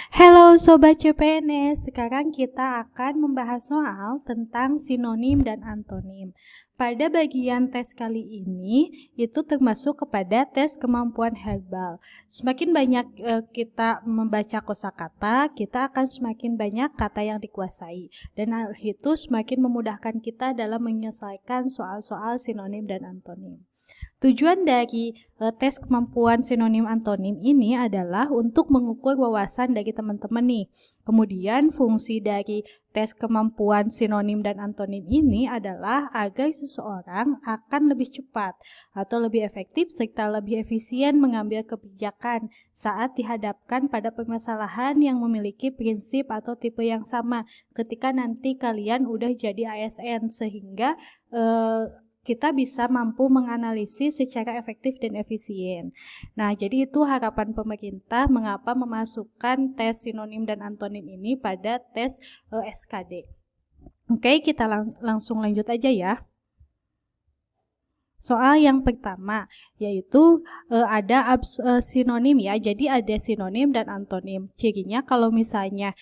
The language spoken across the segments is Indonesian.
Halo Sobat CPNS, sekarang kita akan membahas soal tentang sinonim dan antonim. Pada bagian tes kali ini, itu termasuk kepada tes kemampuan verbal. Semakin banyak kita membaca kosakata, kita akan semakin banyak kata yang dikuasai. Dan hal itu semakin memudahkan kita dalam menyelesaikan soal-soal sinonim dan antonim. Tujuan dari tes kemampuan sinonim antonim ini adalah untuk mengukur wawasan dari teman-teman nih. Kemudian fungsi dari tes kemampuan sinonim dan antonim ini adalah agar seseorang akan lebih cepat atau lebih efektif serta lebih efisien mengambil kebijakan saat dihadapkan pada permasalahan yang memiliki prinsip atau tipe yang sama ketika nanti kalian udah jadi ASN, sehingga kita bisa mampu menganalisis secara efektif dan efisien. Nah, jadi itu harapan pemerintah mengapa memasukkan tes sinonim dan antonim ini pada tes SKD. Oke, kita langsung lanjut aja ya. Soal yang pertama, yaitu ada sinonim ya. Jadi ada sinonim dan antonim. Cirinya kalau misalnya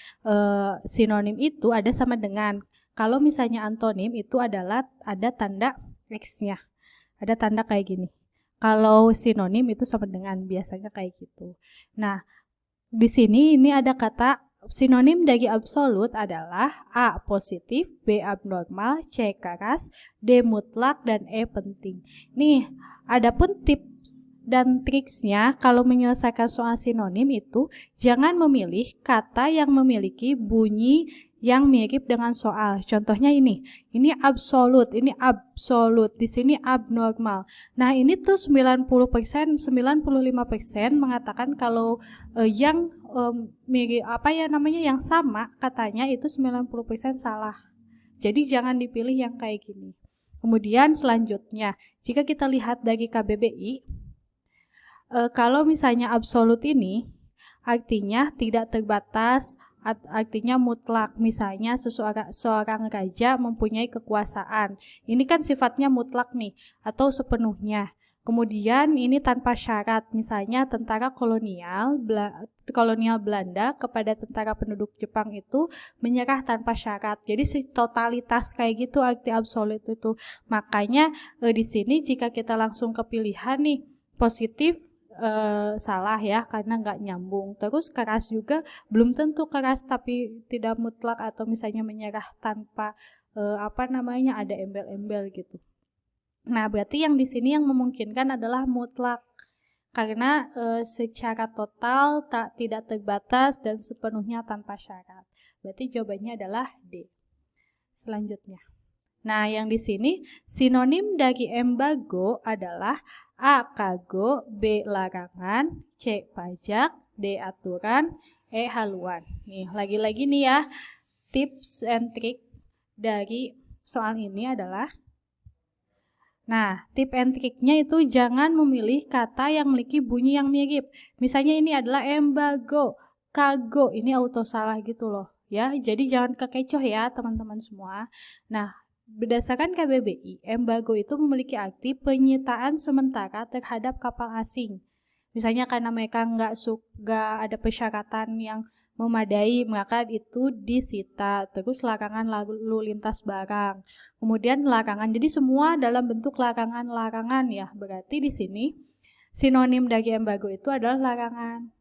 sinonim itu ada sama dengan, kalau misalnya antonim itu adalah ada tanda X-nya. Ada tanda kayak gini. Kalau sinonim itu sama dengan, biasanya kayak gitu. Nah, di sini ini ada kata sinonim dari absolut adalah A positif, B abnormal, C keras, D mutlak, dan E penting. Nih, adapun tips dan triksnya kalau menyelesaikan soal sinonim itu jangan memilih kata yang memiliki bunyi yang mirip dengan soal. Contohnya ini absolut, ini absolut, di sini abnormal. Nah, ini tuh 90%, 95% mengatakan kalau yang mirip yang sama katanya itu 90% salah. Jadi jangan dipilih yang kayak gini. Kemudian selanjutnya, jika kita lihat dari KBBI, kalau misalnya absolut ini artinya tidak terbatas, artinya mutlak. Misalnya seorang raja mempunyai kekuasaan. Ini kan sifatnya mutlak nih, atau sepenuhnya. Kemudian ini tanpa syarat, misalnya tentara kolonial Belanda kepada tentara penduduk Jepang itu menyerah tanpa syarat. Jadi totalitas kayak gitu arti absolut itu. Makanya di sini jika kita langsung ke pilihan nih, positif salah ya, karena nggak nyambung. Terus keras juga belum tentu keras tapi tidak mutlak, atau misalnya menyerah tanpa ada embel-embel gitu. Nah, berarti yang di sini yang memungkinkan adalah mutlak, karena secara total tidak terbatas dan sepenuhnya tanpa syarat. Berarti jawabannya adalah D. Selanjutnya. Nah, yang di sini sinonim dari embargo adalah A. Kargo, B. Larangan, C. Pajak, D. Aturan, E. Haluan. Nih, lagi-lagi nih ya, tips and trick dari soal ini adalah, nah, tip and tricknya itu jangan memilih kata yang memiliki bunyi yang mirip. Misalnya ini adalah embargo, kargo, ini auto salah gitu loh ya. Jadi jangan kekecoh ya teman-teman semua. Nah, berdasarkan KBBI, embargo itu memiliki arti penyitaan sementara terhadap kapal asing. Misalnya karena mereka nggak ada persyaratan yang memadai, maka itu disita. Terus larangan lalu lintas barang. Kemudian larangan. Jadi semua dalam bentuk larangan-larangan ya. Berarti di sini sinonim dari embargo itu adalah larangan.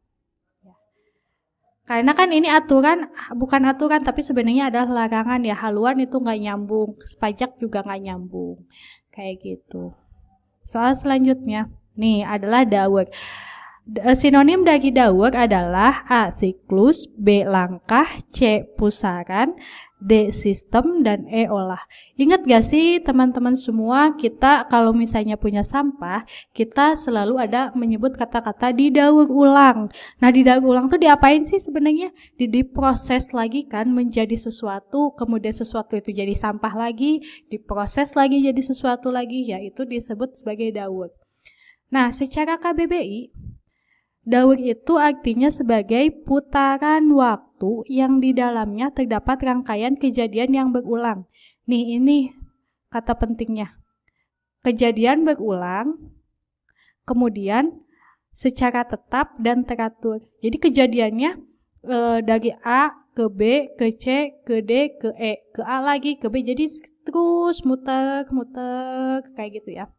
Karena kan ini aturan, bukan aturan, tapi sebenarnya adalah larangan ya. Haluan itu nggak nyambung, pajak juga nggak nyambung. Kayak gitu. Soal selanjutnya, nih adalah dawur. Sinonim dari dawur adalah A. Siklus, B. Langkah, C. Pusaran, D. Sistem, dan E. Olah. Ingat gak sih teman-teman semua, kita kalau misalnya punya sampah, kita selalu ada menyebut kata-kata didaur ulang. Nah, didaur ulang tuh diapain sih sebenarnya? Diproses lagi kan menjadi sesuatu, kemudian sesuatu itu jadi sampah lagi, diproses lagi jadi sesuatu lagi, yaitu disebut sebagai daur. Nah, secara KBBI, daur itu artinya sebagai putaran waktu yang di dalamnya terdapat rangkaian kejadian yang berulang. Nih, ini kata pentingnya. Kejadian berulang, kemudian secara tetap dan teratur. Jadi kejadiannya dari A ke B, ke C, ke D, ke E, ke A lagi, ke B. Jadi terus muter kayak gitu ya.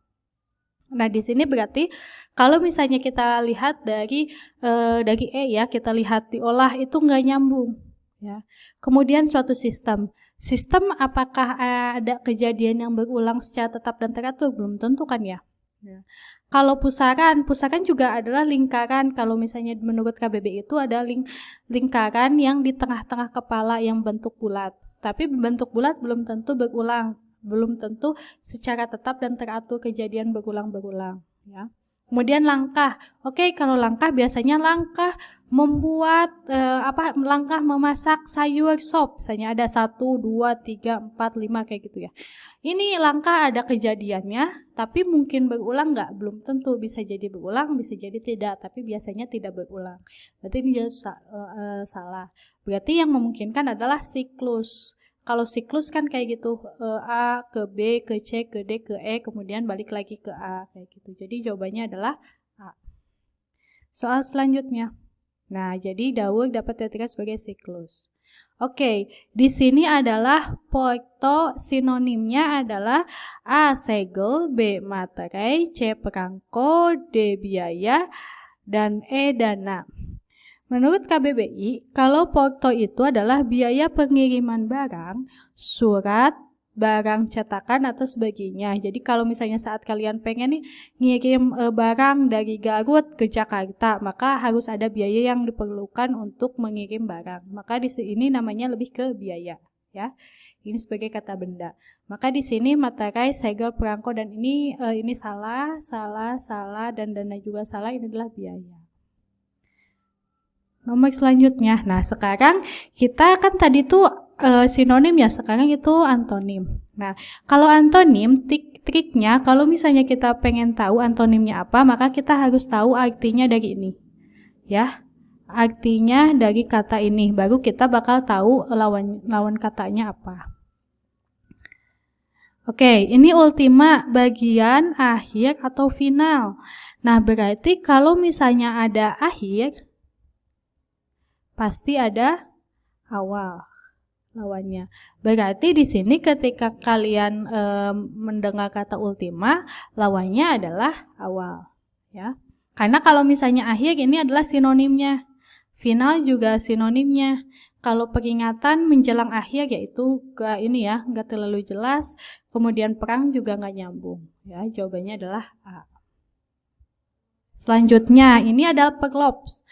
Nah, di sini berarti kalau misalnya kita lihat dari E ya, kita lihat diolah itu nggak nyambung ya. Kemudian suatu sistem. Sistem apakah ada kejadian yang berulang secara tetap dan teratur? Belum tentu kan ya. Ya. Kalau pusaran juga adalah lingkaran. Kalau misalnya menurut KBBI itu ada lingkaran yang di tengah-tengah kepala yang bentuk bulat. Tapi bentuk bulat belum tentu berulang, belum tentu secara tetap dan teratur kejadian berulang-berulang. Ya. Kemudian langkah. Oke, kalau langkah biasanya langkah membuat langkah memasak sayur sop. Misalnya ada 1, 2, 3, 4, 5 kayak gitu ya. Ini langkah ada kejadiannya, tapi mungkin berulang nggak? Belum tentu, bisa jadi berulang, bisa jadi tidak, tapi biasanya tidak berulang. Berarti ini salah. Berarti yang memungkinkan adalah siklus. Kalau siklus kan kayak gitu, A ke B, ke C, ke D, ke E, kemudian balik lagi ke A, kayak gitu. Jadi jawabannya adalah A. Soal selanjutnya. Nah, jadi daur dapat diartikan sebagai siklus. Oke, di sini adalah foto sinonimnya adalah A. segel, B. materai, C. perangko, D. biaya, dan E. dana. Menurut KBBI, kalau porto itu adalah biaya pengiriman barang, surat, barang cetakan atau sebagainya. Jadi kalau misalnya saat kalian pengen nih ngirim barang dari Garut ke Jakarta, maka harus ada biaya yang diperlukan untuk mengirim barang. Maka di sini namanya lebih ke biaya, ya. Ini sebagai kata benda. Maka di sini materai, segel, perangko dan ini salah dan dana juga salah. Ini adalah biaya. Nomor selanjutnya. Nah, sekarang kita kan tadi tuh sinonim ya, sekarang itu antonim. Nah, kalau antonim, triknya kalau misalnya kita pengen tahu antonimnya apa, maka kita harus tahu artinya dari ini. Ya, artinya dari kata ini, baru kita bakal tahu lawan katanya apa. Oke, ini ultima bagian akhir atau final. Nah, berarti kalau misalnya ada akhir, pasti ada awal lawannya. Berarti di sini ketika kalian mendengar kata ultima, lawannya adalah awal, ya. Karena kalau misalnya akhir ini adalah sinonimnya, final juga sinonimnya. Kalau peringatan menjelang akhir yaitu nggak terlalu jelas. Kemudian perang juga nggak nyambung, ya. Jawabannya adalah A. Selanjutnya ini adalah perlops.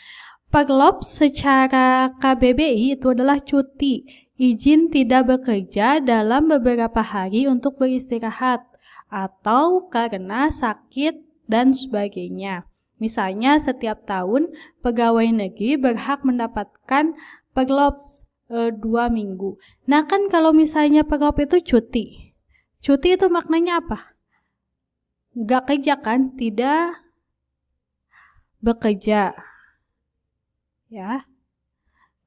Perlops secara KBBI itu adalah cuti, izin tidak bekerja dalam beberapa hari untuk beristirahat atau karena sakit dan sebagainya. Misalnya setiap tahun pegawai negeri berhak mendapatkan perlops 2 minggu. Nah kan kalau misalnya perlops itu cuti. Cuti itu maknanya apa? Nggak kerja kan? Tidak bekerja. Ya,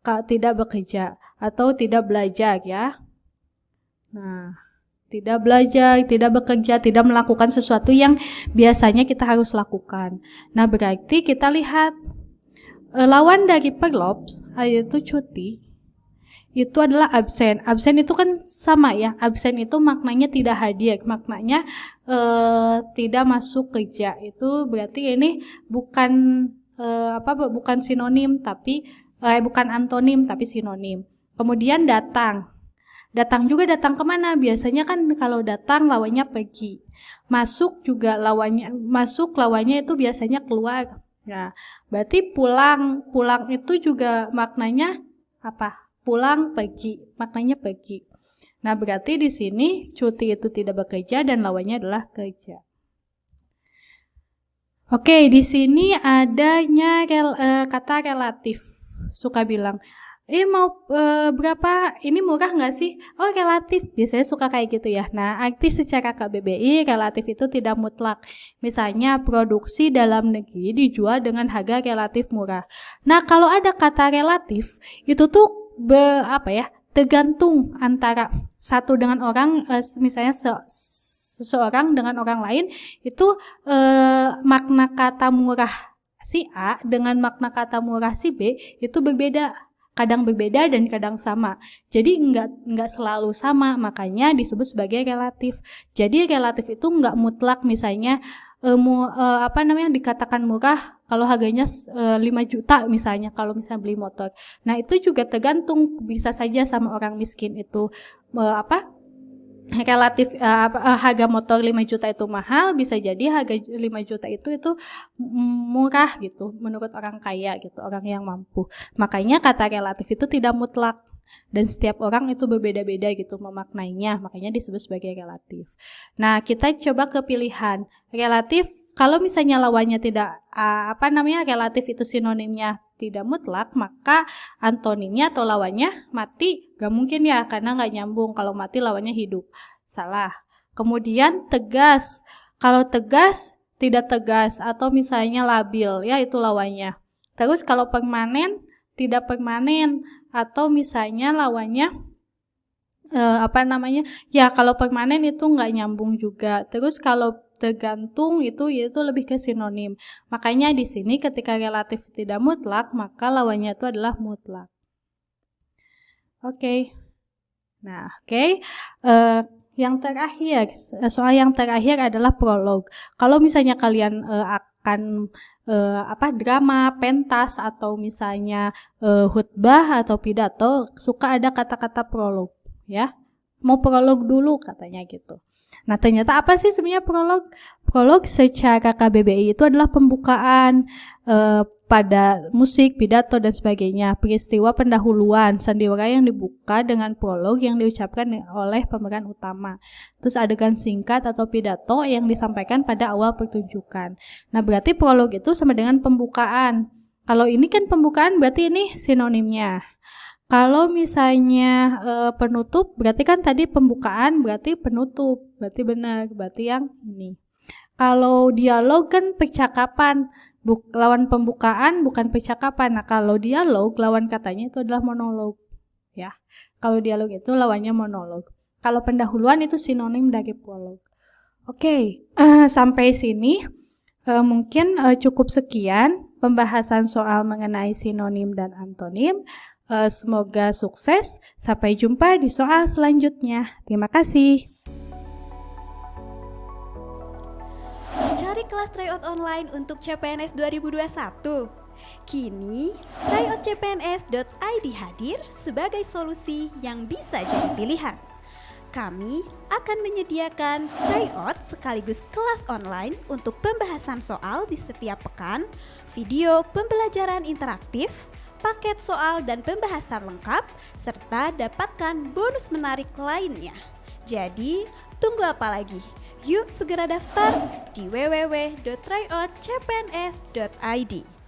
kalau tidak bekerja atau tidak belajar ya. Nah, tidak belajar, tidak bekerja, tidak melakukan sesuatu yang biasanya kita harus lakukan. Nah, berarti kita lihat lawan dari perlops yaitu cuti itu adalah absen. Absen itu kan sama ya. Absen itu maknanya tidak hadir, maknanya tidak masuk kerja. Itu berarti ini bukan bukan sinonim tapi bukan antonim tapi sinonim. Kemudian datang juga datang kemana? Biasanya kan kalau datang lawannya pergi. Masuk lawannya itu biasanya keluar. Nah, berarti pulang itu juga maknanya apa? Pulang, pergi, maknanya pergi. Nah, berarti di sini cuti itu tidak bekerja dan lawannya adalah kerja. Oke, di sini adanya kata relatif. Suka bilang, mau berapa? Ini murah nggak sih? Oh, relatif. Biasanya suka kayak gitu ya. Nah, arti secara KBBI, relatif itu tidak mutlak. Misalnya, produksi dalam negeri dijual dengan harga relatif murah. Nah, kalau ada kata relatif, itu tuh tergantung antara satu dengan orang, misalnya seseorang dengan orang lain itu makna kata murah si A dengan makna kata murah si B itu berbeda. kadang berbeda dan kadang sama. Jadi nggak selalu sama, makanya disebut sebagai relatif. Jadi relatif itu nggak mutlak, misalnya dikatakan murah kalau harganya 5 juta misalnya, kalau misalnya beli motor. Nah, itu juga tergantung, bisa saja sama orang miskin itu relatif harga motor 5 juta itu mahal, bisa jadi harga 5 juta itu murah gitu menurut orang kaya gitu, orang yang mampu. Makanya kata relatif itu tidak mutlak dan setiap orang itu berbeda-beda gitu memaknainya, makanya disebut sebagai relatif. Nah, kita coba ke pilihan. Relatif, kalau misalnya lawannya tidak relatif itu sinonimnya tidak mutlak, maka antonimnya atau lawannya mati. Gak mungkin ya, karena gak nyambung. Kalau mati lawannya hidup. Salah. Kemudian tegas. Kalau tegas, tidak tegas. Atau misalnya labil, ya itu lawannya. Terus kalau permanen, tidak permanen. Atau misalnya lawannya ya kalau permanen itu nggak nyambung juga. Terus kalau tergantung itu lebih ke sinonim. Makanya di sini ketika relatif tidak mutlak, maka lawannya itu adalah mutlak. Oke. Nah, yang terakhir, soal yang terakhir adalah prolog. Kalau misalnya kalian akan drama, pentas, atau misalnya khutbah atau pidato, suka ada kata-kata prolog, ya. Mau prolog dulu katanya gitu. Nah, ternyata apa sih sebenarnya prolog? Prolog secara KBBI itu adalah pembukaan pada musik, pidato, dan sebagainya. Peristiwa pendahuluan, sandiwara yang dibuka dengan prolog yang diucapkan oleh pemeran utama. Terus adegan singkat atau pidato yang disampaikan pada awal pertunjukan. Nah, berarti prolog itu sama dengan pembukaan. Kalau ini kan pembukaan, berarti ini sinonimnya. Kalau misalnya penutup, berarti kan tadi pembukaan berarti penutup, berarti benar, berarti yang ini. Kalau dialog kan percakapan, lawan pembukaan bukan percakapan. Nah, kalau dialog lawan katanya itu adalah monolog, ya. Kalau dialog itu lawannya monolog. Kalau pendahuluan itu sinonim dari prolog. Oke, sampai sini mungkin cukup sekian pembahasan soal mengenai sinonim dan antonim. Semoga sukses. Sampai jumpa di soal selanjutnya. Terima kasih. Cari kelas tryout online untuk CPNS 2021. Kini, tryoutcpns.id hadir sebagai solusi yang bisa jadi pilihan. Kami akan menyediakan tryout sekaligus kelas online untuk pembahasan soal di setiap pekan, video pembelajaran interaktif, paket soal dan pembahasan lengkap, serta dapatkan bonus menarik lainnya. Jadi, tunggu apa lagi? Yuk segera daftar di www.tryoutcpns.id.